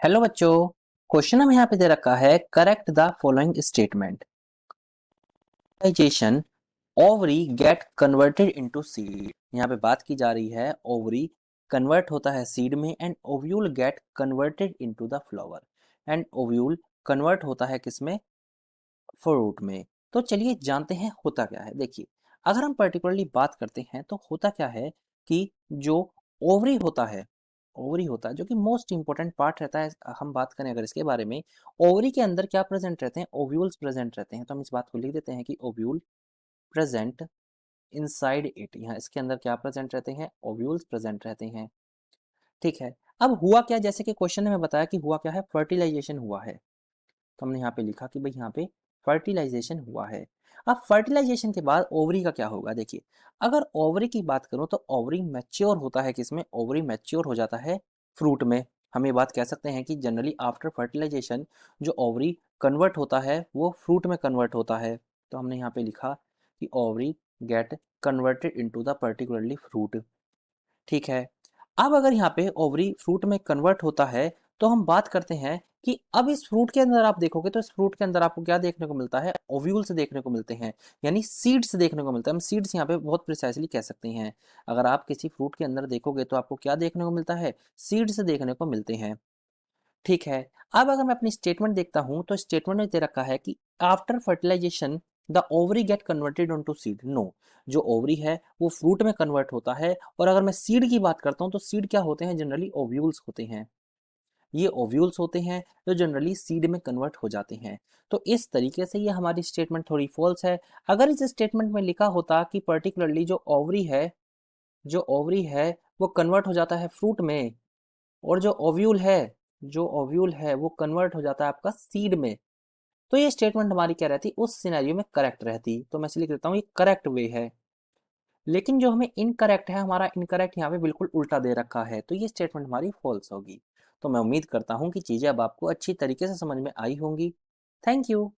Hello बच्चों। Question हमें यहाँ पे दे रखा है, correct the following statement. Fertilisation ovary get converted into seed. यहाँ पे बात की जा रही है ओवरी कन्वर्ट होता है सीड में and ovule gate converted into the flower and ovule convert होता है किसमें? फ्रूट में। तो चलिए जानते हैं होता क्या है। देखिए, अगर हम पर्टिकुलरली बात करते हैं तो होता क्या है कि जो ओवरी होता है, ओवरी होता है जो कि मोस्ट इंपॉर्टेंट पार्ट रहता है। हम बात करें अगर इसके बारे में, ओवरी के अंदर क्या प्रेजेंट रहते हैं? ओव्यूल्स प्रेजेंट रहते हैं। तो हम इस बात को लिख देते हैं कि ओव्यूल प्रेजेंट इनसाइड इट। यहाँ इसके अंदर क्या प्रेजेंट रहते हैं? ओव्यूल्स प्रेजेंट रहते हैं। ठीक है। अब हुआ क्या, जैसे कि क्वेश्चन ने हमें बताया कि हुआ क्या है, फर्टिलाइजेशन हुआ है। तो हमने यहाँ पे लिखा कि भाई यहाँ पे फर्टिलाइजेशन हुआ है। अब फर्टिलाइजेशन के बाद ओवरी का क्या होगा? देखिए, अगर ओवरी की बात करूं तो ओवरी मैच्योर होता है किसमें? ओवरी मैच्योर हो जाता है फ्रूट में। हम ये बात कह सकते हैं कि जनरली आफ्टर फर्टिलाइजेशन जो ओवरी कन्वर्ट होता है वो फ्रूट में कन्वर्ट होता है। तो हमने यहाँ पे लिखा कि ovary get converted into the particularly fruit. ठीक है। अब अगर यहाँ पे ओवरी फ्रूट में कन्वर्ट होता है तो हम बात करते हैं कि अब इस फ्रूट के अंदर आप देखोगे तो इस फ्रूट के अंदर आपको क्या देखने को मिलता है? ओव्यूल्स देखने को मिलते हैं, यानी सीड्स देखने को मिलता है। हम सीड्स यहाँ पे बहुत प्रिसाइसली कह सकते हैं। अगर आप किसी फ्रूट के अंदर देखोगे तो आपको क्या देखने को मिलता है? सीड्स देखने को मिलते हैं। ठीक है। अब अगर मैं अपनी स्टेटमेंट देखता हूं तो स्टेटमेंट में दे रखा है कि after fertilisation the ovary get converted into seed. No, जो ओवरी है वो फ्रूट में कन्वर्ट होता है। और अगर मैं सीड की बात करता हूं तो सीड क्या होते हैं? जनरली ओव्यूल्स होते हैं। ये ओव्यूल्स होते हैं जो जनरली सीड में कन्वर्ट हो जाते हैं। तो इस तरीके से ये हमारी स्टेटमेंट थोड़ी फॉल्स है। अगर इस स्टेटमेंट में लिखा होता कि पर्टिकुलरली जो ओवरी है, जो ओवरी है वो कन्वर्ट हो जाता है फ्रूट में, और जो ओव्यूल है वो कन्वर्ट हो जाता है आपका सीड में, तो ये स्टेटमेंट हमारी क्या रहती? उस सिनेरियो में करेक्ट रहती। तो मैं इसलिए कहता हूँ ये करेक्ट वे है। लेकिन जो हमें इनकरेक्ट है, हमारा इनकरेक्ट यहाँ पे बिल्कुल उल्टा दे रखा है, तो ये स्टेटमेंट हमारी फॉल्स होगी। तो मैं उम्मीद करता हूँ कि चीज़ें अब आपको अच्छी तरीके से समझ में आई होंगी। Thank you.